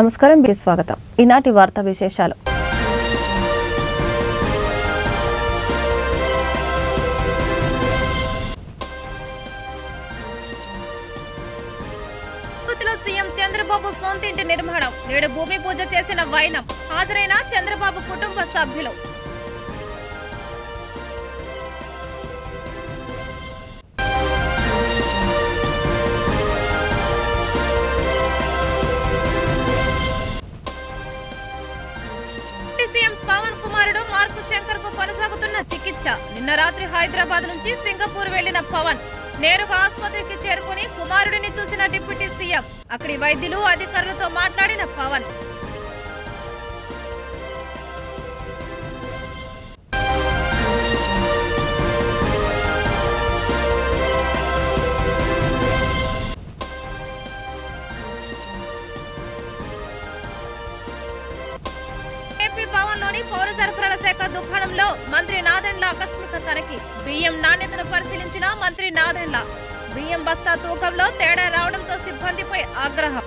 నమస్కారం, స్వాగతం. ఈనాటి వార్తా విశేషాలు. సీఎం చంద్రబాబు సొంత ఇంటి నిర్మాణం, నేడు భూమి పూజ చేసిన వైనం, హాజరైన చంద్రబాబు కుటుంబ సభ్యులు. సీఎం పవన్ కుమారుడు మార్కు శంకర్ కు కొనసాగుతున్న చికిత్స. నిన్న రాత్రి హైదరాబాద్ నుంచి సింగపూర్ వెళ్లిన పవన్ నేరుగా ఆసుపత్రికి చేరుకుని కుమారుడిని చూసిన డిప్యూటీ సీఎం. అక్కడి వైద్యులు, అధికారులతో మాట్లాడిన పవన్ భవన్లోని పౌర సరఫరాల శాఖ దుకాణంలో మంత్రి నాదెండ్ల ఆకస్మిక తనిఖీ. బియ్యం నాణ్యతను పరిశీలించిన మంత్రి నాదెండ్ల. బియ్యం బస్తా తూకంలో తేడా రావడంతో సిబ్బందిపై ఆగ్రహం.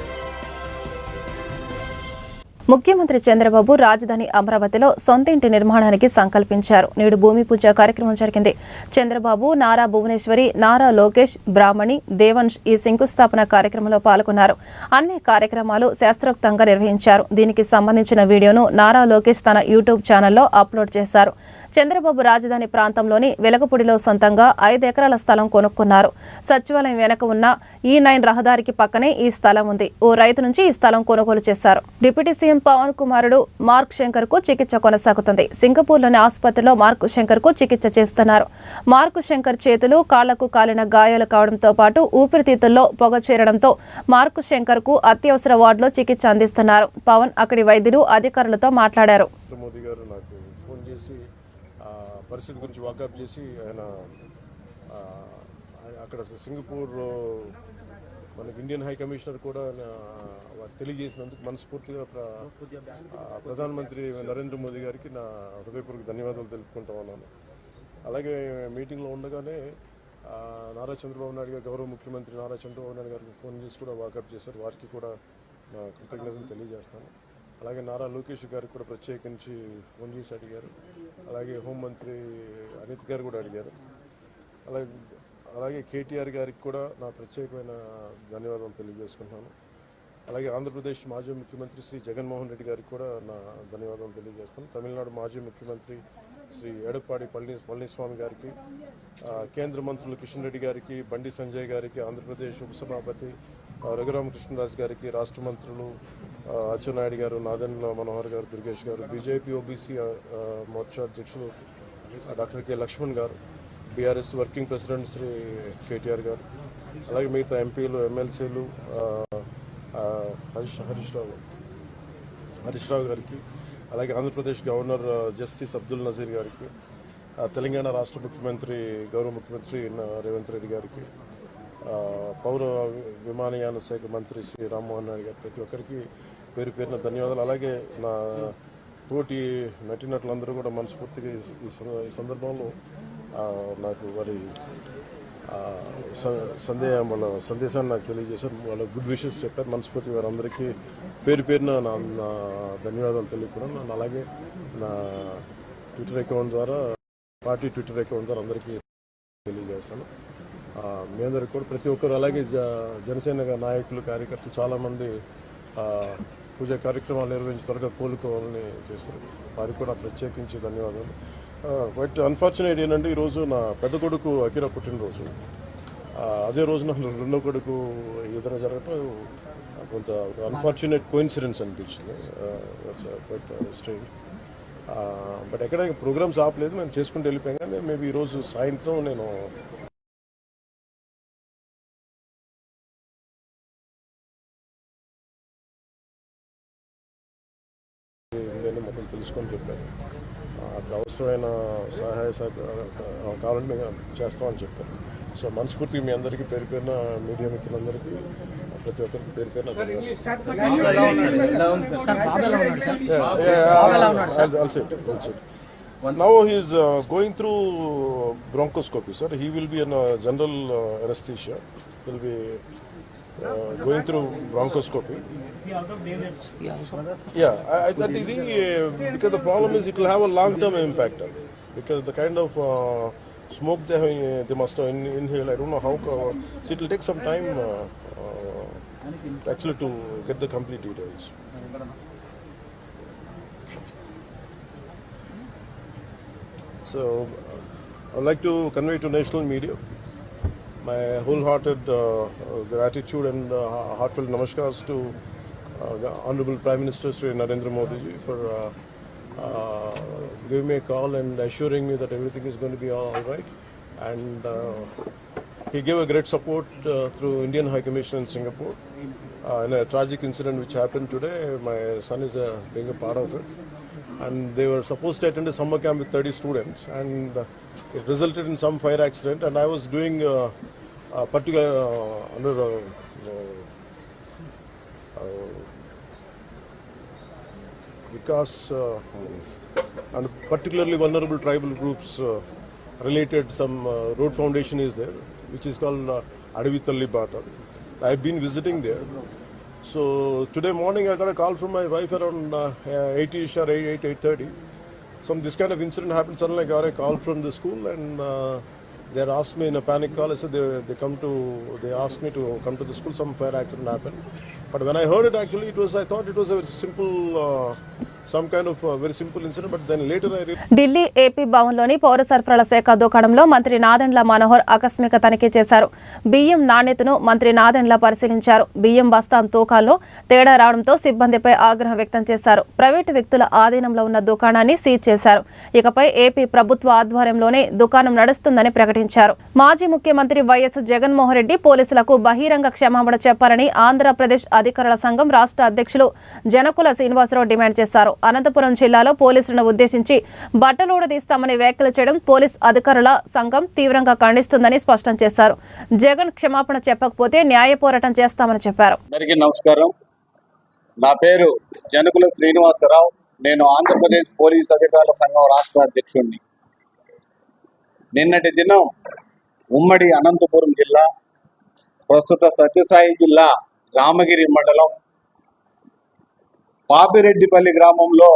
ముఖ్యమంత్రి చంద్రబాబు రాజధాని అమరావతిలో సొంత ఇంటి నిర్మాణానికి సంకల్పించారు. నేడు భూమి పూజ కార్యక్రమం జరిగింది. చంద్రబాబు, నారా భువనేశ్వరి, నారా లోకేష్, బ్రాహ్మణి, దేవన్ష్ ఈ శంకుస్థాపన కార్యక్రమంలో పాల్గొన్నారు. అన్ని కార్యక్రమాలు శాస్త్రోక్తంగా నిర్వహించారు. దీనికి సంబంధించిన వీడియోను నారా లోకేష్ తన యూట్యూబ్ ఛానల్లో అప్లోడ్ చేశారు. చంద్రబాబు రాజధాని ప్రాంతంలోని వెలగపూడిలో సొంతంగా 5 ఎకరాల స్థలం కొనుక్కున్నారు. సచివాలయం వెనక ఉన్న E9 రహదారికి పక్కనే ఈ స్థలం ఉంది. ఓ రైతు నుంచి ఈ స్థలం కొనుగోలు చేశారు. డిప్యూటీ సీఎం పవన్ కుమారుడు మార్క్ శంకర్ కు చికిత్స కొనసాగుతుంది. సింగపూర్లోని ఆసుపత్రిలో మార్క్ శంకర్ కు చికిత్స చేస్తున్నారు. మార్క్ శంకర్ చేతులు, కాళ్లకు కాలిన గాయాలు కావడంతో పాటు ఊపిరితిత్తుల్లో పొగ చేరడంతో మార్క్ శంకర్ కు అత్యవసర వార్డులో చికిత్స అందిస్తున్నారు. పవన్ అక్కడి వైద్యులు, అధికారులతో మాట్లాడారు. పరిస్థితి గురించి వాకప్ చేసి ఆయన అక్కడ సింగపూర్ మనకి ఇండియన్ హై కమిషనర్ కూడా తెలియజేసినందుకు మనస్ఫూర్తిగా ప్రధానమంత్రి నరేంద్ర మోదీ గారికి నా హృదయపూర్వక ధన్యవాదాలు తెలుపుకుంటా ఉన్నాను. అలాగే మీటింగ్లో ఉండగానే నారా చంద్రబాబు నాయుడు గారు, గౌరవ ముఖ్యమంత్రి నారా చంద్రబాబు నాయుడు గారికి ఫోన్ చేసి కూడా వాకప్ చేశారు. వారికి కూడా నా కృతజ్ఞతలు తెలియజేస్తాను. అలాగే నారా లోకేష్ గారికి కూడా ప్రత్యేకించి ఫోన్ చేసి అడిగారు. అలాగే హోంమంత్రి అనిత్ గారు కూడా అడిగారు. అలాగే కేటీఆర్ గారికి కూడా నా ప్రత్యేకమైన ధన్యవాదాలు తెలియజేసుకుంటున్నాను. అలాగే ఆంధ్రప్రదేశ్ మాజీ ముఖ్యమంత్రి శ్రీ జగన్మోహన్ రెడ్డి గారికి కూడా నా ధన్యవాదాలు తెలియజేస్తాను. తమిళనాడు మాజీ ముఖ్యమంత్రి శ్రీ ఎడప్పాడి పళనిస్వామి గారికి, కేంద్ర మంత్రులు కిషన్ రెడ్డి గారికి, బండి సంజయ్ గారికి, ఆంధ్రప్రదేశ్ ఉపసభాపతి రఘురామకృష్ణరాజు గారికి, రాష్ట్ర మంత్రులు అచ్చెన్నాయుడు గారు, నాదెండ్ల మనోహర్ గారు, దుర్గేష్ గారు, బీజేపీ ఓబీసీ మోర్చా అధ్యక్షులు డాక్టర్ కె లక్ష్మణ్ గారు, BRS working president Shri KTR గారు, అలాగే మిగతా ఎంపీలు, ఎమ్మెల్సీలు హరీష్ రావు గారికి, అలాగే ఆంధ్రప్రదేశ్ గవర్నర్ జస్టిస్ అబ్దుల్ నజీర్ గారికి, తెలంగాణ రాష్ట్ర ముఖ్యమంత్రి గౌరవ ముఖ్యమంత్రి రేవంత్ రెడ్డి గారికి, పౌర విమానయాన శాఖ మంత్రి శ్రీ రామ్మోహన్ నాయుడు గారు, ప్రతి ఒక్కరికి పేరు పేరున ధన్యవాదాలు. అలాగే నా తోటి నటినట్లందరూ కూడా మనస్ఫూర్తిగా ఈ సందర్భంలో నాకు వారి వాళ్ళ సందేశాన్ని నాకు తెలియజేశారు. వాళ్ళ గుడ్ విషెస్ చెప్పారు. మనస్ఫూర్తి వారందరికీ పేరు పేరున నా ధన్యవాదాలు తెలియకూడదు. అలాగే నా ట్విట్టర్ అకౌంట్ ద్వారా, పార్టీ ట్విట్టర్ అకౌంట్ ద్వారా అందరికీ తెలియజేస్తాను. మీ అందరికి కూడా ప్రతి ఒక్కరు, అలాగే జనసేన నాయకులు, కార్యకర్తలు చాలామంది పూజా కార్యక్రమాలు నిర్వహించి త్వరగా కోలుకోవాలని చేశారు. వారికి కూడా ప్రత్యేకించి ధన్యవాదాలు. బట్ అన్ఫార్చునేట్ ఏంటంటే ఈరోజు నా పెద్ద కొడుకు అకిరా పుట్టినరోజు. అదే రోజున రెండో కొడుకు ఏదైనా జరగటం కొంత అన్ఫార్చునేట్ కోఇన్సిడెన్స్ అనిపించింది. But strange. బట్ ఎక్కడ ప్రోగ్రామ్స్ ఆపలేదు, మేము చేసుకుంటూ వెళ్ళిపోయాం. కానీ మేబీ ఈరోజు సాయంత్రం నేను మొత్తం తెలుసుకొని చెప్పాను. అక్కడ అవసరమైన సహాయ కావాలని మేము చేస్తామని చెప్పాను. సో మనస్ఫూర్తిగా మీ అందరికీ పేరు పేరున, మీడియా మిత్రులందరికీ ప్రతి ఒక్కరికి పేరు పేరున Now he is going through bronchoscopy, sir. He will be in general anesthesia. Will be going through bronchoscopy. Yeah, I thought because the problem is it will have a long-term impact because the kind of smoke they must have inhaled. I don't know how. So it will take some time actually to get the complete details. So I would like to convey to national media my wholehearted gratitude and heartfelt namaskars to the Honorable Prime Minister Sri Narendra Modi ji for giving me a call and assuring me that everything is going to be all right. And he gave a great support through Indian High Commission in Singapore. In a tragic incident which happened today, my son is being a part of it. And they were supposed to attend a summer camp with 30 students, and it resulted in some fire accident. And I was doing a particular under because and particularly vulnerable tribal groups related some road foundation is there, which is called Adavitalli Bata. I've been visiting there. So today morning I got a call from my wife around 8ish or 8:30. This kind of incident happened. Suddenly I got a call from the school, and they had asked me in a panic call. I said they asked me to come to the school. Some fire accident happened. But when I heard it, actually I thought it was a very simple, some kind of very simple incident. But then later I realized. Delhi AP భవన్లోని పౌర సరఫరాల శాఖ దుకాణంలో మంత్రి నాదెండ్ల మనోహర్ ఆకస్మిక తనిఖీ చేశారు. బియ్యం నాణ్యతను మంత్రి నాదెండ్ల పరిశీలించారు. బియ్యం బస్తా తూకాల్లో తేడా రావడంతో సిబ్బందిపై ఆగ్రహం వ్యక్తం చేశారు. ప్రైవేటు వ్యక్తుల ఆధీనంలో ఉన్న దుకాణాన్ని సీజ్ చేశారు. ఇకపై ఏపీ ప్రభుత్వ ఆధ్వర్యంలోనే దుకాణం నడుస్తుందని ప్రకటించారు. మాజీ ముఖ్యమంత్రి వైఎస్ జగన్మోహన్ రెడ్డి పోలీసులకు బహిరంగ క్షమాపణ చెప్పాలని ఆంధ్రప్రదేశ్ అధికారుల సంఘం రాష్ట్ర అధ్యక్షులు జనకుల శ్రీనివాసరావు డిమాండ్ చేశారు. అనంతపురం జిల్లాలో పోలీసులను ఉద్దేశించి బట్టలోడు తీస్తామని వ్యాఖ్యలు చేయడం పోలీస్ అధికారుల సంఘం తీవ్రంగా ఖండిస్తుందని స్పష్టం చేశారు. జగన్ క్షమాపణ చెప్పకపోతే న్యాయ పోరాటం చేస్తామని చెప్పారు. అందరికీ నమస్కారం. నా పేరు జనకుల శ్రీనివాసరావు. నేను ఆంధ్రప్రదేశ్ పోలీస్ అధికారుల సంఘం రాష్ట్ర అధ్యక్షుడిని. నిన్నటి దినం ఉమ్మడి అనంతపురం జిల్లా, ప్రస్తుత సత్యసాయి జిల్లా రామగిరి మండలం పాపిరెడ్డిపల్లి గ్రామంలో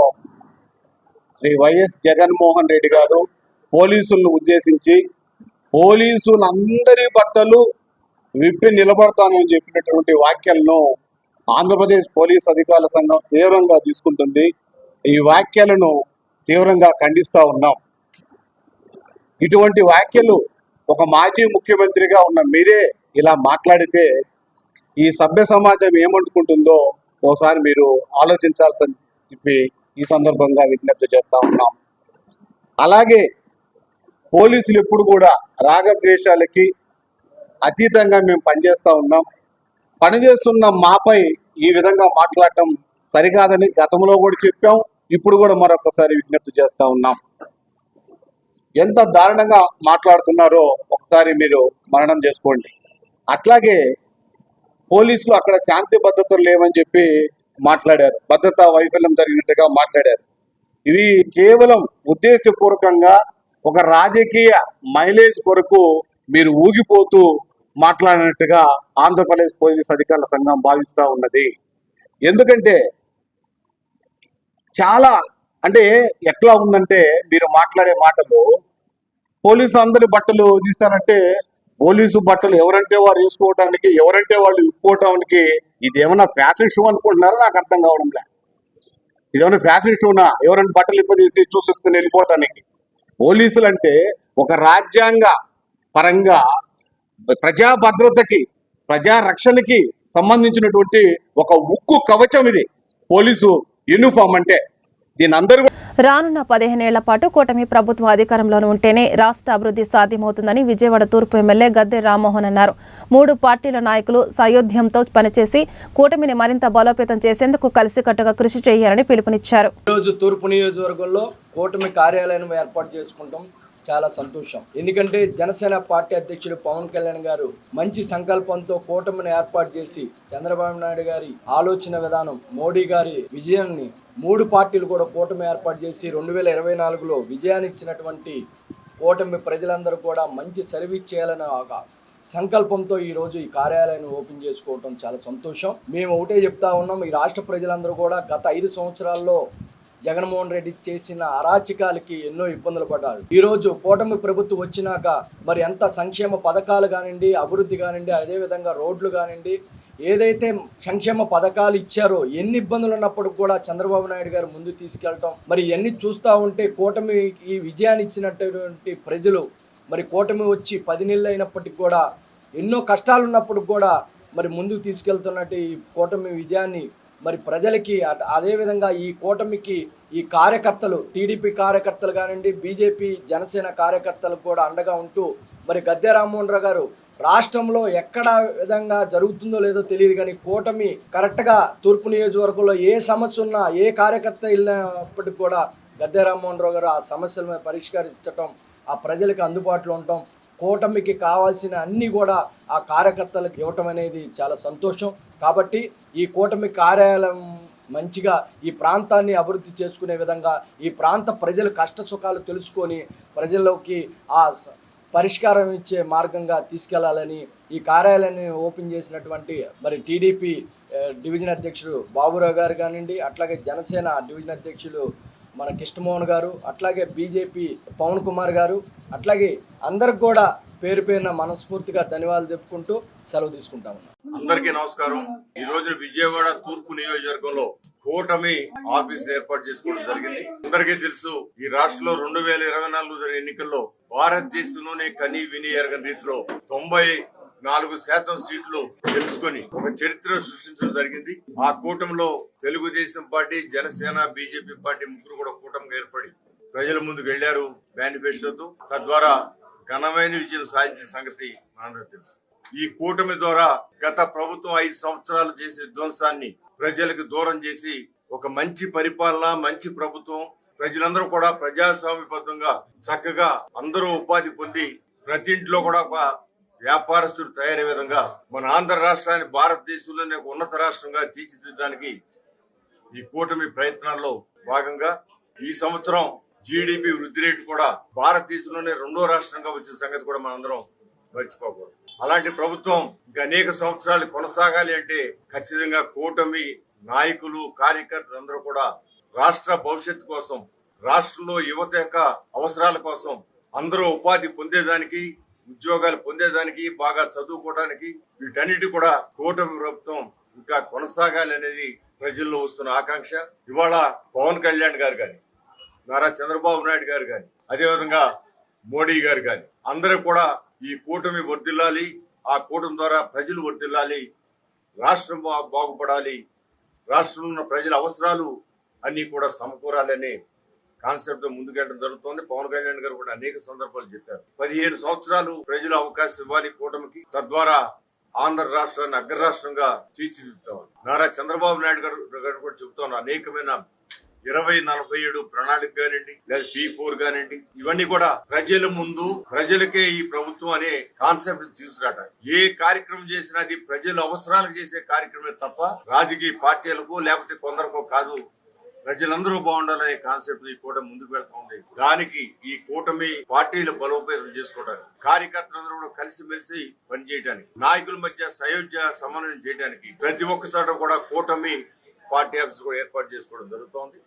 శ్రీ వైఎస్ జగన్మోహన్ రెడ్డి గారు పోలీసులను ఉద్దేశించి పోలీసులందరి బట్టలు విప్పి నిలబడతానని చెప్పినటువంటి వ్యాఖ్యలను ఆంధ్రప్రదేశ్ పోలీస్ అధికారుల సంఘం తీవ్రంగా తీసుకుంటుంది. ఈ వ్యాఖ్యలను తీవ్రంగా ఖండిస్తూ ఉన్నాం. ఇటువంటి వ్యాఖ్యలు ఒక మాజీ ముఖ్యమంత్రిగా ఉన్న మీరే ఇలా మాట్లాడితే ఈ సభ్య సమాజం ఏమనుకుంటుందో ఒకసారి మీరు ఆలోచించాల్సిన చెప్పి ఈ సందర్భంగా విజ్ఞప్తి చేస్తూ ఉన్నాం. అలాగే పోలీసులు ఎప్పుడు కూడా రాగద్వేషాలకి అతీతంగా మేము పనిచేస్తూ ఉన్నాం. పనిచేస్తున్న మాపై ఈ విధంగా మాట్లాడటం సరికాదని గతంలో కూడా చెప్పాం, ఇప్పుడు కూడా మరొకసారి విజ్ఞప్తి చేస్తూ ఉన్నాం. ఎంత దారుణంగా మాట్లాడుతున్నారో ఒకసారి మీరు మననం చేసుకోండి. అట్లాగే పోలీసులు అక్కడ శాంతి భద్రతలు లేవని చెప్పి మాట్లాడారు, భద్రతా వైఫల్యం జరిగినట్టుగా మాట్లాడారు. ఇవి కేవలం ఉద్దేశపూర్వకంగా ఒక రాజకీయ మైలేజ్ కొరకు మీరు ఊగిపోతూ మాట్లాడినట్టుగా ఆంధ్రప్రదేశ్ పోలీస్ అధికారుల సంఘం భావిస్తూ ఉన్నది. ఎందుకంటే చాలా అంటే ఎట్లా ఉందంటే మీరు మాట్లాడే మాటలు పోలీసు అందరి బట్టలు తీస్తారంటే పోలీసు బట్టలు ఎవరంటే వారు వేసుకోవటానికి, ఎవరంటే వాళ్ళు విప్పుకోవటానికి ఇదేమన్నా ఫ్యాషన్ షో అనుకుంటున్నారో నాకు అర్థం కావడం లే. ఇదేమన్నా ఫ్యాషన్ షోనా? ఎవరైనా బట్టలు ఇప్పదీసి చూసుకుని వెళ్ళిపోవటానికి? పోలీసులు అంటే ఒక రాజ్యాంగ పరంగా ప్రజా భద్రతకి, ప్రజా రక్షణకి సంబంధించినటువంటి ఒక ఉక్కు కవచం ఇది పోలీసు యూనిఫామ్ అంటే. దీని అందరూ రానున్న 15 ఏళ్ల పాటు కూటమి ప్రభుత్వం అధికారంలోనే ఉంటేనే రాష్ట్ర అభివృద్ధి సాధ్యమవుతుందని విజయవాడ తూర్పు ఎమ్మెల్యే గద్దె రామ్మోహన్ అన్నారు. 3 పార్టీల నాయకులు సాయోధ్యంతో పనిచేసి కూటమిని మరింత బలోపేతం చేసేందుకు కలిసికట్టుగా కృషి చేయాలని పిలుపునిచ్చారు. ఈరోజు తూర్పు నియోజకవర్గంలో కూటమి కార్యాలయం ఏర్పాటు చేసుకుంటాం. చాలా సంతోషం. ఎందుకంటే జనసేన పార్టీ అధ్యక్షుడు పవన్ కళ్యాణ్ గారు మంచి సంకల్పంతో కూటమిని ఏర్పాటు చేసి చంద్రబాబు నాయుడు గారి ఆలోచన విధానం, మోడీ గారి విజయాన్ని 3 పార్టీలు కూడా కూటమి ఏర్పాటు చేసి 2024లో విజయాన్ని ఇచ్చినటువంటి కూటమి ప్రజలందరూ కూడా మంచి సర్వీస్ చేయాలని ఒక సంకల్పంతో ఈరోజు ఈ కార్యాలయాన్ని ఓపెన్ చేసుకోవటం చాలా సంతోషం. మేము ఒకటే చెప్తా ఉన్నాం, ఈ రాష్ట్ర ప్రజలందరూ కూడా గత 5 సంవత్సరాల్లో జగన్మోహన్ రెడ్డి చేసిన అరాచకాలకి ఎన్నో ఇబ్బందులు పడ్డారు. ఈరోజు కూటమి ప్రభుత్వం వచ్చినాక మరి ఎంత సంక్షేమ పథకాలు కానివ్వండి, అభివృద్ధి కానివ్వండి, అదేవిధంగా రోడ్లు కానివ్వండి, ఏదైతే సంక్షేమ పథకాలు ఇచ్చారో ఎన్ని ఇబ్బందులు ఉన్నప్పుడు కూడా చంద్రబాబు నాయుడు గారు ముందు తీసుకెళ్ళటం, మరి ఇవన్నీ చూస్తూ ఉంటే కూటమి ఈ విజయాన్ని ఇచ్చినటువంటి ప్రజలు మరి కూటమి వచ్చి 10 నెలలు అయినప్పటికీ కూడా ఎన్నో కష్టాలు ఉన్నప్పుడు కూడా మరి ముందుకు తీసుకెళ్తున్నట్టు ఈ కూటమి విజయాన్ని మరి ప్రజలకి అదేవిధంగా ఈ కూటమికి ఈ కార్యకర్తలు, టీడీపీ కార్యకర్తలు కానివ్వండి, బీజేపీ జనసేన కార్యకర్తలకు కూడా అండగా ఉంటూ మరి గద్దె రామ్మోహన్ రావు గారు రాష్ట్రంలో ఎక్కడ విధంగా జరుగుతుందో లేదో తెలియదు కానీ కూటమి కరెక్ట్గా తూర్పు నియోజకవర్గంలో ఏ సమస్య ఉన్నా ఏ కార్యకర్త వెళ్ళినప్పటికి కూడా గద్దె రామ్మోహన్ రావు గారు ఆ సమస్యలను పరిష్కరించటం, ఆ ప్రజలకు అందుబాటులో ఉండటం, కూటమికి కావాల్సిన అన్నీ కూడా ఆ కార్యకర్తలకు ఇవ్వటం అనేది చాలా సంతోషం. కాబట్టి ఈ కూటమి కార్యాలయం మంచిగా ఈ ప్రాంతాన్ని అభివృద్ధి చేసుకునే విధంగా ఈ ప్రాంత ప్రజల కష్ట సుఖాలు తెలుసుకొని ప్రజల్లోకి ఆ పరిష్కారం ఇచ్చే మార్గంగా తీసుకెళ్లాలని ఈ కార్యాలయాన్ని ఓపెన్ చేసినటువంటి మరి టీడీపీ డివిజన్ అధ్యక్షుడు బాబురావు గారు కానివ్వండి, అట్లాగే జనసేన డివిజన్ అధ్యక్షులు మన కృష్ణమోహన్ గారు, అట్లాగే బీజేపీ పవన్ కుమార్ గారు, అట్లాగే అందరికి కూడా పేరు పేరున మనస్ఫూర్తిగా ధన్యవాదాలు చెప్పుకుంటూ సెలవు తీసుకుంటా ఉన్నాం. అందరికీ నమస్కారం. ఈ రోజు విజయవాడ తూర్పు నియోజకవర్గంలో కూటమి ఆఫీస్ ఏర్పాటు చేసుకోవడం జరిగింది. అందరికీ తెలుసు, ఈ రాష్ట్రంలో 2024 జరిగిన ఎన్నికల్లో భారతదేశంలోనే కని విని ఎరగని రీతిలో 94% సీట్లు గెలుచుకొని ఒక చరిత్ర సృష్టించడం జరిగింది. ఆ కూటమిలో Telugu Desam party, Janasena, BJP party ముగ్గురు కూడా కూటమిగా ఏర్పడి ప్రజల ముందుకు వెళ్లారు మేనిఫెస్టోతో. తద్వారా ఘనమైన విజయం సాధించిన సంగతి మనందరికీ తెలుసు. ఈ కూటమి ద్వారా గత ప్రభుత్వం 5 సంవత్సరాలు చేసిన విధ్వంసాన్ని ప్రజలకు దూరం చేసి ఒక మంచి పరిపాలన, మంచి ప్రభుత్వం, ప్రజలందరూ కూడా ప్రజాస్వామ్యబద్ధంగా చక్కగా అందరూ ఉపాధి పొంది ప్రతి ఇంట్లో కూడా ఒక వ్యాపారస్తుడు తయారయ్యే విధంగా మన ఆంధ్ర రాష్ట్రాన్ని భారతదేశంలోనే ఒక ఉన్నత రాష్ట్రంగా తీర్చిదిద్దడానికి ఈ కూటమి ప్రయత్నాల్లో భాగంగా ఈ సంవత్సరం జీడిపి వృద్ధి రేటు కూడా భారతదేశంలోనే 2వ రాష్ట్రంగా వచ్చిన సంగతి కూడా మనందరం మర్చిపోకూడదు. అలాంటి ప్రభుత్వం ఇంకా అనేక సంవత్సరాలు కొనసాగాలి అంటే ఖచ్చితంగా కూటమి నాయకులు, కార్యకర్తలు అందరూ కూడా రాష్ట్ర భవిష్యత్తు కోసం, రాష్ట్రంలో యువత యొక్క అవసరాల కోసం, అందరూ ఉపాధి పొందేదానికి, ఉద్యోగాలు పొందేదానికి, బాగా చదువుకోవడానికి, వీటన్నిటి కూడా కూటమి ప్రభుత్వం ఇంకా కొనసాగాలి అనేది ప్రజల్లో వస్తున్న ఆకాంక్ష. ఇవాళ పవన్ కళ్యాణ్ గారు కానీ, నారా చంద్రబాబు నాయుడు గారు కానీ, అదేవిధంగా మోడీ గారు కానీ అందరూ కూడా ఈ కూటమి వర్ధిల్లాలి, ఆ కూటమి ద్వారా ప్రజలు వర్ధిల్లాలి, రాష్ట్రం బాగుపడాలి, రాష్ట్రంలో ఉన్న ప్రజల అవసరాలు అన్ని కూడా సమకూరాలనే కాన్సెప్ట్ ముందుకెళ్ళడం జరుగుతోంది. పవన్ కళ్యాణ్ గారు కూడా అనేక సందర్భాలు చెప్పారు. 15 సంవత్సరాలు ప్రజలు అవకాశం ఇవ్వాలి కూటమికి, తద్వారా ఆంధ్ర రాష్ట్రాన్ని అగ్ర రాష్ట్రంగా తీర్చిదిద్దుతాం. నారా చంద్రబాబు నాయుడు గారు కూడా చెబుతాను, అనేకమైన 2047 ప్రణాళిక కానివ్వండి, లేదా P4 కానివ్వండి, ఇవన్నీ కూడా ప్రజల ముందు ప్రజలకే ఈ ప్రభుత్వం అనే కాన్సెప్ట్ తీసుకురాట. ఏ కార్యక్రమం చేసినా అది ప్రజల అవసరాలకు చేసే కార్యక్రమే తప్ప రాజకీయ పార్టీలకు లేకపోతే కొందరికో కాదు. ప్రజలందరూ బాగుండాలనే కాన్సెప్ట్ ఈ కూటమి ముందుకు వెళ్తా ఉంది. దానికి ఈ కూటమి పార్టీలు బలోపేతం చేసుకోవడానికి, కార్యకర్తలందరూ కూడా కలిసిమెలిసి పనిచేయడానికి, నాయకుల మధ్య సయోధ్య సమన్వయం చేయడానికి ప్రతి ఒక్క చోట కూడా కూటమి పార్టీ ఆఫీస్ కూడా ఏర్పాటు చేసుకోవడం జరుగుతోంది.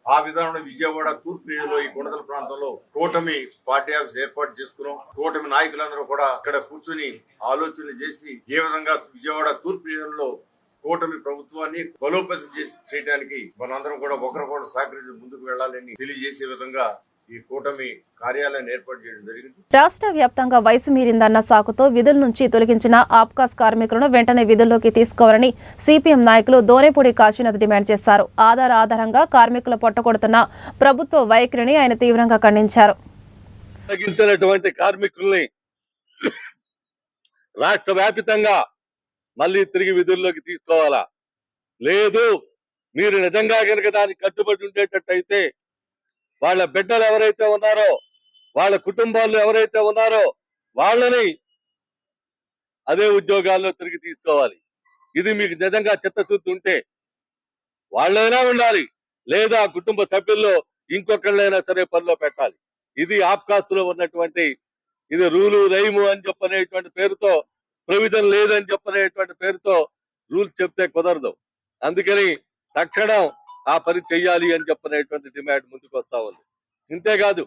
ఆ విధానంలో విజయవాడ తూర్పు నియోజకవర్గంలో ఈ కొండల ప్రాంతంలో కూటమి పార్టీ ఆఫీస్ ఏర్పాటు చేసుకున్నాం. కూటమి నాయకులందరూ కూడా ఇక్కడ కూర్చుని ఆలోచనలు చేసి ఏ విధంగా విజయవాడ తూర్పు నియోజకవర్గంలో కూటమి ప్రభుత్వాన్ని బలోపేతం చేయడానికి మనందరం కూడా ఒకరికొకరు సహకరించి ముందుకు వెళ్లాలని తెలియజేసే విధంగా ఈ కూటమి కార్యాలయాన్ని ఏర్పాటు చేయడం జరిగింది. రాష్ట్ర వ్యాప్తంగా వయసు మీరిందన్న సాకుతో విధుల నుంచి తొలగించిన ఆప్కాస్ కార్మికులను వెంటనే విధుల్లోకి తీసుకోవాలని సిపిఎం నాయకులు దోనేపూడి కాశీనాథ్ డిమాండ్ చేశారు. ఆధారంగా కార్మికులు పొట్టకొడుతున్న ప్రభుత్వ వైఖరిని ఆయన తీవ్రంగా ఖండించారు. తొలగించినటువంటి కార్మికుల్ని రాష్ట్ర వ్యాప్తంగా మళ్ళీ తిరిగి విధుల్లోకి తీసుకోవాలా? లేదు, మీరు నిజంగా కనుక దానికి కట్టుబడి ఉండేటట్టయితే వాళ్ళ బిడ్డలు ఎవరైతే ఉన్నారో, వాళ్ళ కుటుంబాల్లో ఎవరైతే ఉన్నారో వాళ్ళని అదే ఉద్యోగాల్లో తిరిగి తీసుకోవాలి. ఇది మీకు నిజంగా చిత్తశుద్ధి ఉంటే వాళ్ళైనా ఉండాలి, లేదా కుటుంబ సభ్యుల్లో ఇంకొకళ్ళైనా సరే పనిలో పెట్టాలి. ఇది ఆప్కాస్లో ఉన్నటువంటి ఇది రూలు రైము అని చెప్పనేటువంటి పేరుతో, ప్రొవిజన్ లేదని చెప్పనేటువంటి పేరుతో రూల్స్ చెప్తే కుదరదు. అందుకని తక్షణం ఆ పని చెయ్యాలి అని చెప్పనేటువంటి డిమాండ్ ముందుకు వస్తా ఉంది. ఇంతేకాదు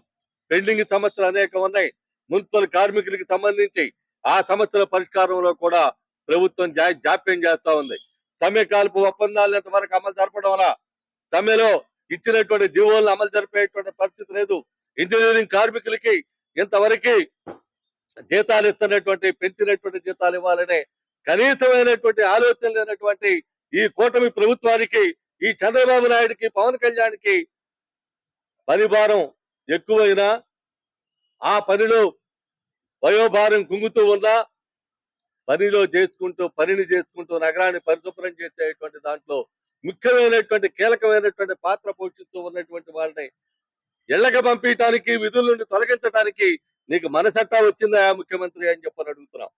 పెండింగ్ సమస్యలు అనేకం ఉన్నాయి. మున్సిపల్ కార్మికులకు సంబంధించి ఆ సమస్యల పరిష్కారంలో కూడా ప్రభుత్వం జాప్యం చేస్తా ఉంది. సమ్మె కాల్పు ఒప్పందాలు ఎంతవరకు అమలు జరపడం వల్ల సమ్మెలో ఇచ్చినటువంటి జీవోలను అమలు జరిపేటువంటి పరిస్థితి లేదు. ఇంజనీరింగ్ కార్మికులకి ఇంతవరకు జీతాలు ఇస్తున్నటువంటి, పెంచినటువంటి జీతాలు ఇవ్వాలనే కనీసమైనటువంటి ఆలోచన లేనటువంటి ఈ కూటమి ప్రభుత్వానికి, ఈ చంద్రబాబు నాయుడుకి, పవన్ కళ్యాణ్కి పని భారం ఎక్కువైనా, ఆ పనిలో వయోభారం కుంగుతూ ఉన్నా పనిని చేసుకుంటూ నగరాన్ని పరిశుభ్రం చేసేటువంటి దాంట్లో ముఖ్యమైనటువంటి కీలకమైనటువంటి పాత్ర పోషిస్తూ ఉన్నటువంటి వాళ్ళని ఇళ్లకు పంపించడానికి, విధుల నుండి తొలగించడానికి నీకు మనసట్టా వచ్చిందా ముఖ్యమంత్రి అని చెప్పని అడుగుతున్నాం.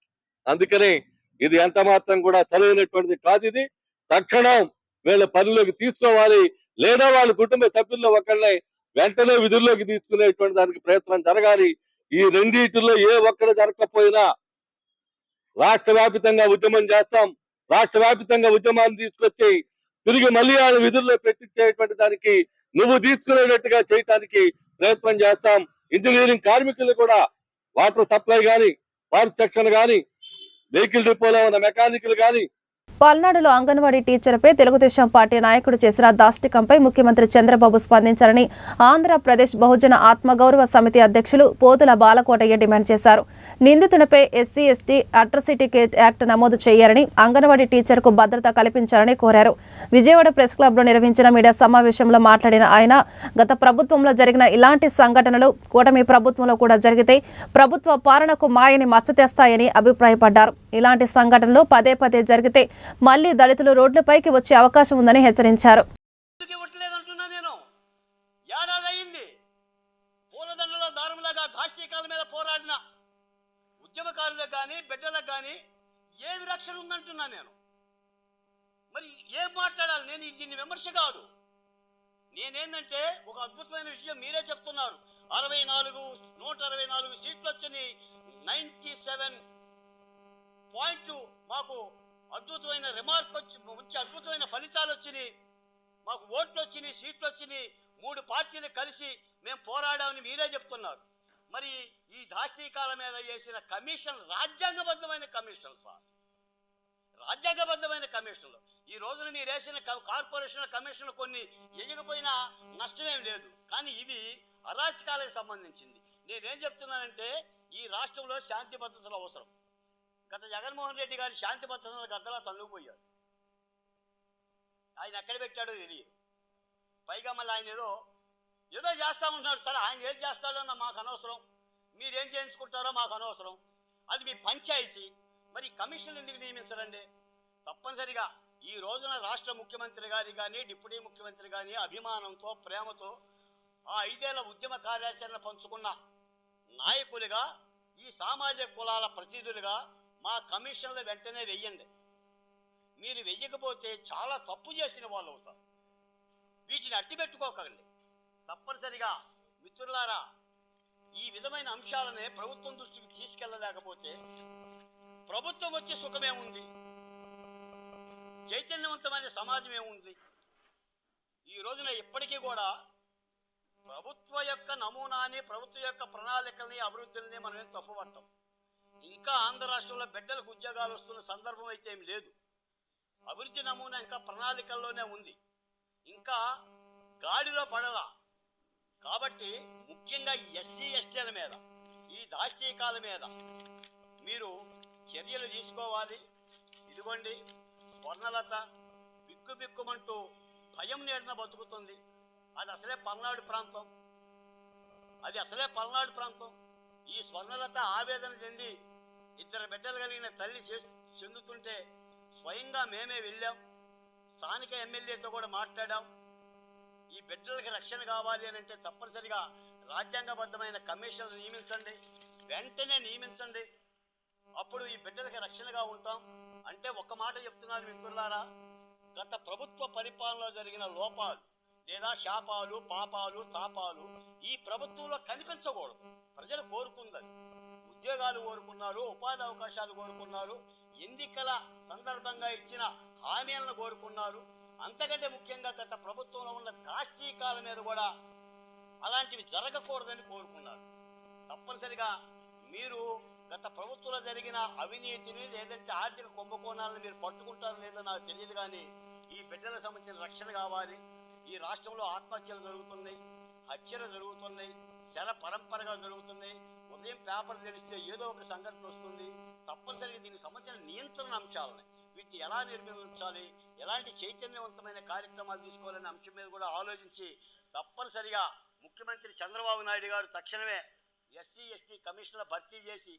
అందుకని ఇది ఎంత మాత్రం కూడా సరైనటువంటిది కాదు. ఇది తక్షణం వీళ్ళ పనిలోకి తీసుకోవాలి, లేదా వాళ్ళ కుటుంబ సభ్యుల్లో ఒకళ్ళని వెంటనే విధుల్లోకి తీసుకునేటువంటి దానికి ప్రయత్నం జరగాలి. ఈ రెండింటిలో ఏ ఒక్కరు జరగకపోయినా రాష్ట్ర వ్యాప్తంగా ఉద్యమం చేస్తాం. రాష్ట్ర వ్యాప్తంగా ఉద్యమాన్ని తీసుకొచ్చి తిరిగి మళ్ళీ ఆయన విధుల్లో పెట్టించేటువంటి దానికి నువ్వు తీసుకునేటట్టుగా చేయడానికి ప్రయత్నం చేస్తాం. ఇంజనీరింగ్ కార్మికులు కూడా వాటర్ సప్లై కానీ, పార్క్ సెక్షన్ కానీ, వెహికల్ డిపోలో ఉన్న మెకానికల్ కానీ, పల్నాడులో అంగన్వాడీ టీచర్లపై తెలుగుదేశం పార్టీ నాయకుడు చేసిన దాష్టికంపై ముఖ్యమంత్రి చంద్రబాబు స్పందించారని ఆంధ్రప్రదేశ్ బహుజన ఆత్మగౌరవ సమితి అధ్యక్షులు పోతుల బాలకోటయ్య డిమాండ్ చేశారు. నిందితునిపై ఎస్సీ ఎస్టీ అట్రాసిటీ యాక్ట్ నమోదు చేయాలని, అంగన్వాడీ టీచర్కు భద్రత కల్పించాలని కోరారు. విజయవాడ ప్రెస్ క్లబ్లో నిర్వహించిన మీడియా సమావేశంలో మాట్లాడిన ఆయన, గత ప్రభుత్వంలో జరిగిన ఇలాంటి సంఘటనలు కూటమి ప్రభుత్వంలో కూడా జరిగితే ప్రభుత్వ పాలనకు మాయని మచ్చ తెస్తాయని అభిప్రాయపడ్డారు. ఇలాంటి సంఘటనలు పదే పదే జరిగితే మళ్లీ దళితులు రోడ్లపైకి వచ్చే అవకాశం ఉందని హెచ్చరించారు. నేను ఏడాది అయింది పూలదండలో దారులాగా దాష్టీకాల మీద పోరాడిన ఉద్యమకారులకు కానీ బిడ్డలకు కానీ ఏమి రక్షణ ఉందంటున్నా నేను. మరి ఏం మాట్లాడాలి? నేను దీన్ని విమర్శ కాదు. నేనేందంటే ఒక అద్భుతమైన విషయం మీరే చెప్తున్నారు. 164 సీట్లు వచ్చినాయి. 97.2 మాకు అద్భుతమైన రిమార్క్ వచ్చి అద్భుతమైన ఫలితాలు వచ్చినాయి. మాకు ఓట్లు వచ్చినాయి, సీట్లు వచ్చినాయి. 3 పార్టీలు కలిసి మేము పోరాడామని మీరే చెప్తున్నారు. మరి ఈ దాష్టీకాల మీద చేసిన కమిషన్ రాజ్యాంగబద్ధమైన కమిషన్ సార్, రాజ్యాంగబద్ధమైన కమిషన్లు. ఈ రోజున మీరు వేసిన కార్పొరేషన్ల కమిషన్లు కొన్ని వేయకపోయినా నష్టమేం లేదు, కానీ ఇవి అరాచకాలకు సంబంధించింది. నేనేం చెప్తున్నానంటే ఈ రాష్ట్రంలో శాంతి భద్రతలు అవసరం. గత జగన్మోహన్ రెడ్డి గారి శాంతి భద్రతలు గద్దలా తల్లుకుపోయాడు. ఆయన ఎక్కడ పెట్టాడో తెలియదు. పైగా మళ్ళీ ఆయన ఏదో చేస్తా ఉంటున్నాడు. సరే, ఆయన ఏం చేస్తాడో మాకు అనవసరం, మీరేం చేయించుకుంటారో మాకు అనవసరం, అది మీ పంచాయతీ. మరి కమిషన్లు ఎందుకు నియమించరండి? తప్పనిసరిగా ఈ రోజున రాష్ట్ర ముఖ్యమంత్రి గారి కానీ, డిప్యూటీ ముఖ్యమంత్రి కానీ అభిమానంతో, ప్రేమతో ఆ 5 ఏళ్ల ఉద్యమ కార్యాచరణ పంచుకున్న నాయకులుగా, ఈ సామాజిక కులాల ప్రతినిధులుగా మా కమిషన్లు వెంటనే వెయ్యండి. మీరు వెయ్యకపోతే చాలా తప్పు చేసిన వాళ్ళు అవుతారు. వీటిని అట్టిపెట్టుకోకండి. తప్పనిసరిగా మిత్రులారా, ఈ విధమైన అంశాలనే ప్రభుత్వం దృష్టికి తీసుకెళ్ళలేకపోతే ప్రభుత్వం వచ్చే సుఖమేముంది? చైతన్యవంతమైన సమాజం ఏముంది? ఈ రోజున ఇప్పటికీ కూడా ప్రభుత్వ యొక్క నమూనాని, ప్రభుత్వ యొక్క ప్రణాళికల్ని, అభివృద్ధుల్ని మనం ఏం తప్పుపట్టాం. ఇంకా ఆంధ్ర రాష్ట్రంలో బిడ్డలకు ఉద్యోగాలు వస్తున్న సందర్భం అయితే ఏం లేదు. అభివృద్ధి నమూనా ఇంకా ప్రణాళికల్లోనే ఉంది, ఇంకా గాడిలో పడలా. కాబట్టి ముఖ్యంగా ఎస్సీ ఎస్టీల మీద, ఈ దాష్టీకాల మీద మీరు చర్యలు తీసుకోవాలి. ఇదిగోండి, స్వర్ణలత బిక్కుబిక్కుమంటూ భయం నీడన బతుకుతుంది. అది అసలే పల్నాడు ప్రాంతం. ఈ స్వర్ణలత ఆవేదన చెంది 2 బిడ్డలు కలిగిన తల్లి చెందుతుంటే స్వయంగా మేమే వెళ్ళాం. స్థానిక ఎమ్మెల్యేతో కూడా మాట్లాడాం. ఈ బిడ్డలకి రక్షణ కావాలి అని అంటే తప్పనిసరిగా రాజ్యాంగబద్ధమైన కమిషన్లు నియమించండి, వెంటనే నియమించండి. అప్పుడు ఈ బిడ్డలకి రక్షణగా ఉంటాం. అంటే ఒక్క మాట చెప్తున్నాను మిత్రులారా, గత ప్రభుత్వ పరిపాలనలో జరిగిన లోపాలు లేదా శాపాలు, పాపాలు, తాపాలు ఈ ప్రభుత్వంలో కనిపించకూడదు. ప్రజలు కోరుకుందని ఉద్యోగాలు కోరుకున్నారు, ఉపాధి అవకాశాలు కోరుకున్నారు, ఎన్నికల సందర్భంగా ఇచ్చిన హామీలను కోరుకున్నారు. అంతకంటే ముఖ్యంగా గత ప్రభుత్వంలో ఉన్న దాష్టీకాల మీద కూడా అలాంటివి జరగకూడదని కోరుకున్నారు. తప్పనిసరిగా మీరు గత ప్రభుత్వంలో జరిగిన అవినీతిని లేదంటే ఆర్థిక కుంభకోణాలను మీరు పట్టుకుంటారో లేదో నాకు తెలియదు, కానీ ఈ బిడ్డలకు సంబంధించిన రక్షణ కావాలి. ఈ రాష్ట్రంలో ఆత్మహత్యలు జరుగుతున్నాయి, హత్యలు జరుగుతున్నాయి, శర పరంపరగా జరుగుతున్నాయి. ఉదయం పేపర్ తెరిస్తే ఏదో ఒక సంఘటన వస్తుంది. తప్పనిసరిగా దీనికి సంబంధించిన నియంత్రణ అంశాలని వీటిని ఎలా నిర్మించాలి, ఎలాంటి చైతన్యవంతమైన కార్యక్రమాలు తీసుకోవాలనే అంశం మీద కూడా ఆలోచించి తప్పనిసరిగా ముఖ్యమంత్రి చంద్రబాబు నాయుడు గారు తక్షణమే ఎస్సీ ఎస్టీ కమిషన్ల భర్తీ చేసి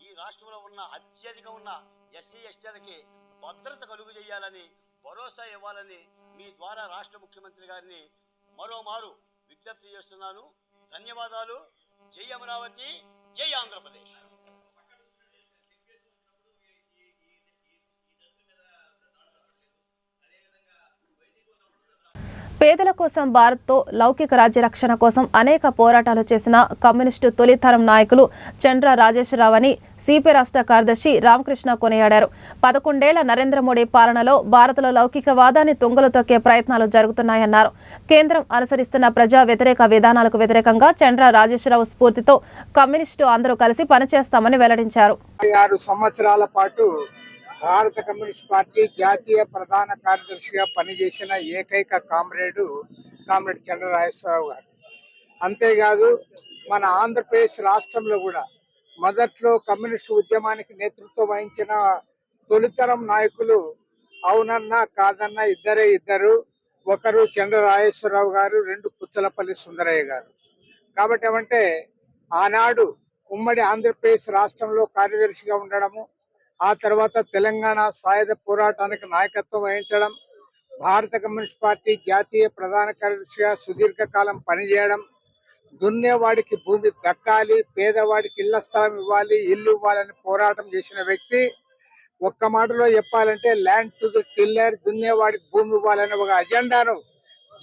ఈ రాష్ట్రంలో ఉన్న అత్యధిక ఉన్న ఎస్సీ ఎస్టీలకి భద్రత కలుగు చేయాలని, భరోసా ఇవ్వాలని మీ ద్వారా రాష్ట్ర ముఖ్యమంత్రి గారిని మరోమారు విజ్ఞప్తి చేస్తున్నాను. ధన్యవాదాలు. జై అమరావతి, జై ఆంధ్రప్రదేశ్. పేదల కోసం భారత్తో లౌకిక రాజ్య రక్షణ కోసం అనేక పోరాటాలు చేసిన కమ్యూనిస్టు తొలితరం నాయకులు చండ్ర రాజేశ్వరరావు అని సిపి రాష్ట్ర కార్యదర్శి రామకృష్ణ కొనియాడారు. 11 ఏళ్ల నరేంద్ర మోడీ పాలనలో భారత్లో లౌకికవాదాన్ని తుంగలు తొక్కే ప్రయత్నాలు జరుగుతున్నాయన్నారు. కేంద్రం అనుసరిస్తున్న ప్రజా వ్యతిరేక విధానాలకు వ్యతిరేకంగా చండ్ర రాజేశ్వరరావు స్ఫూర్తితో కమ్యూనిస్టు అందరూ కలిసి పనిచేస్తామని వెల్లడించారు. 6 సంవత్సరాల పాటు భారత కమ్యూనిస్ట్ పార్టీ జాతీయ ప్రధాన కార్యదర్శిగా పనిచేసిన ఏకైక కామ్రేడ్ చండ్ర రాజేశ్వరరావు గారు. అంతేకాదు మన ఆంధ్రప్రదేశ్ రాష్ట్రంలో కూడా మొదట్లో కమ్యూనిస్టు ఉద్యమానికి నేతృత్వం వహించిన తొలితరం నాయకులు అవునన్నా కాదన్నా ఇద్దరు. ఒకరు చండ్ర రాజేశ్వరరావు గారు, 2 పుచ్చలపల్లి సుందరయ్య గారు. కాబట్టి ఏమంటే ఆనాడు ఉమ్మడి ఆంధ్రప్రదేశ్ రాష్ట్రంలో కార్యదర్శిగా ఉండడము, ఆ తర్వాత తెలంగాణ సాయుధ పోరాటానికి నాయకత్వం వహించడం, భారత కమ్యూనిస్ట్ పార్టీ జాతీయ ప్రధాన కార్యదర్శిగా సుదీర్ఘకాలం పనిచేయడం, దున్నేవాడికి భూమి దక్కాలి, పేదవాడికి ఇళ్ల స్థలం ఇవ్వాలి, ఇల్లు ఇవ్వాలని పోరాటం చేసిన వ్యక్తి. ఒక్క మాటలో చెప్పాలంటే ల్యాండ్ టు ది టిల్లర్, దున్నేవాడికి భూమి ఇవ్వాలనే ఒక అజెండాను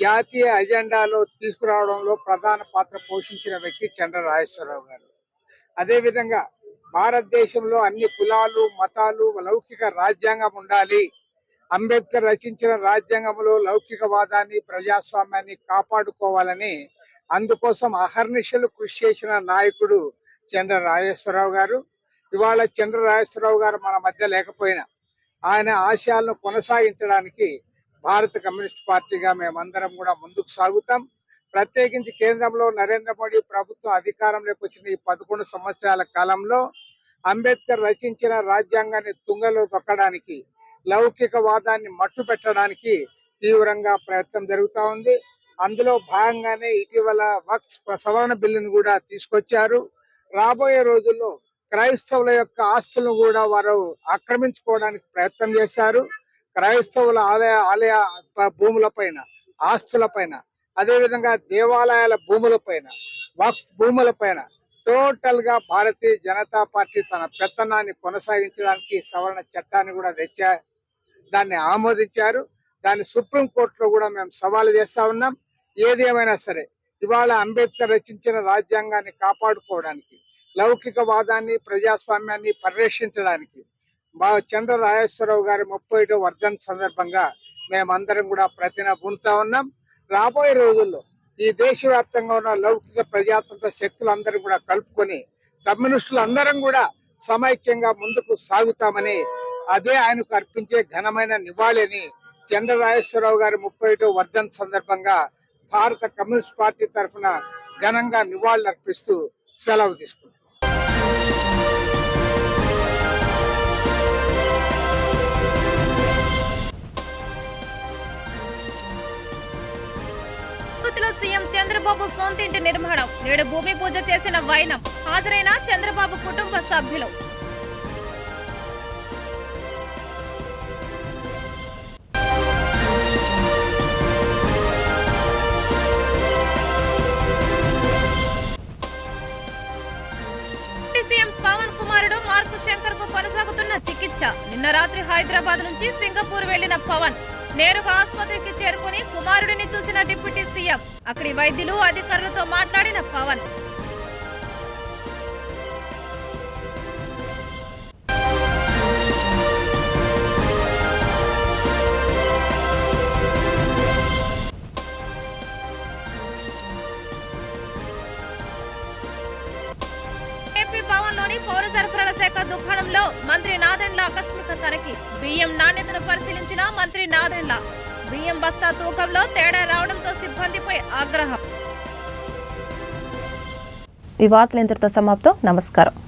జాతీయ అజెండాలో తీసుకురావడంలో ప్రధాన పాత్ర పోషించిన వ్యక్తి చండ్ర రాజేశ్వరరావు గారు. అదేవిధంగా భారతదేశంలో అన్ని కులాలు మతాలు లౌకిక రాజ్యాంగం ఉండాలి, అంబేద్కర్ రచించిన రాజ్యాంగంలో లౌకికవాదాన్ని ప్రజాస్వామ్యాన్ని కాపాడుకోవాలని అందుకోసం అహర్నిశలు కృషి చేసిన నాయకుడు చండ్ర రాజేశ్వరరావు గారు. ఇవాళ చండ్ర రాజేశ్వరరావు గారు మన మధ్య లేకపోయినా ఆయన ఆశయాలను కొనసాగించడానికి భారత కమ్యూనిస్ట్ పార్టీగా మేమందరం కూడా ముందుకు సాగుతాం. ప్రత్యేకించి కేంద్రంలో నరేంద్ర మోడీ ప్రభుత్వం అధికారంలోకి వచ్చిన ఈ 11 సంవత్సరాల కాలంలో అంబేద్కర్ రచించిన రాజ్యాంగాన్ని తుంగలో తొక్కడానికి, లౌకికవాదాన్ని మట్టు పెట్టడానికి తీవ్రంగా ప్రయత్నం జరుగుతూ ఉంది. అందులో భాగంగానే ఇటీవల వక్ఫ్ సవరణ బిల్లును కూడా తీసుకొచ్చారు. రాబోయే రోజుల్లో క్రైస్తవుల యొక్క ఆస్తులను కూడా వారు ఆక్రమించుకోవడానికి ప్రయత్నం చేశారు. క్రైస్తవుల ఆలయ భూములపైన, ఆస్తులపైన, అదేవిధంగా దేవాలయాల భూములపైన, వక్ఫ్ భూములపైన టోటల్ గా భారతీయ జనతా పార్టీ తన పెత్తనాన్ని కొనసాగించడానికి సవరణ చట్టాన్ని కూడా తెచ్చారు, దాన్ని ఆమోదించారు. దాన్ని సుప్రీంకోర్టులో కూడా మేము సవాలు చేస్తా ఉన్నాం. ఏది ఏమైనా సరే ఇవాళ అంబేద్కర్ రచించిన రాజ్యాంగాన్ని కాపాడుకోవడానికి, లౌకికవాదాన్ని ప్రజాస్వామ్యాన్ని పరిరక్షించడానికి చండ్ర రాజేశ్వరరావు గారి 31వ వర్ధంతి సందర్భంగా మేమందరం కూడా ప్రతిజ్ఞ ఉన్నాం. రాబోయే రోజుల్లో ఈ దేశవ్యాప్తంగా ఉన్న లౌకిక ప్రజాతంత్ర శక్తులందరూ కూడా కలుపుకొని కమ్యూనిస్టులు అందరం కూడా సమైక్యంగా ముందుకు సాగుతామని, అదే ఆయనకు అర్పించే ఘనమైన నివాళిని చండ్ర రాజేశ్వరరావు గారి 31వ వర్ధంతి సందర్భంగా భారత కమ్యూనిస్ట్ పార్టీ తరఫున ఘనంగా నివాళులు అర్పిస్తూ సెలవు తీసుకుంటాం. సీఎం చంద్రబాబు సొంతింటి నిర్మాణం, నేడు భూమి పూజ చేసిన వైనం, హాజరైన చంద్రబాబు కుటుంబ సభ్యులు. సీఎం పవన్ కుమారుడు మార్కు శంకర్ కు కొనసాగుతున్న చికిత్స. నిన్న రాత్రి హైదరాబాద్ నుంచి సింగపూర్ వెళ్లిన పవన్ నేరుగా ఆసుపత్రికి చేరుకుని కుమారుడిని చూసిన డిప్యూటీ సీఎం. అక్కడి వైద్యులు అధికారులతో మాట్లాడిన పవన్ భవన్లోని పౌర సరఫరాల శాఖ దుకాణంలో మంత్రి నాదెండ్ల ఆకస్మిక తనిఖీ. బియ్యం నాణ్యతను పరిశీలించిన మంత్రి నాదెండ్ల. బియ్యం బస్తా తూకంలో తేడా రావడంతో సిబ్బందిపై ఆగ్రహం. ఈ వార్తలు ఇంతటితో సమాప్తం. నమస్కారం.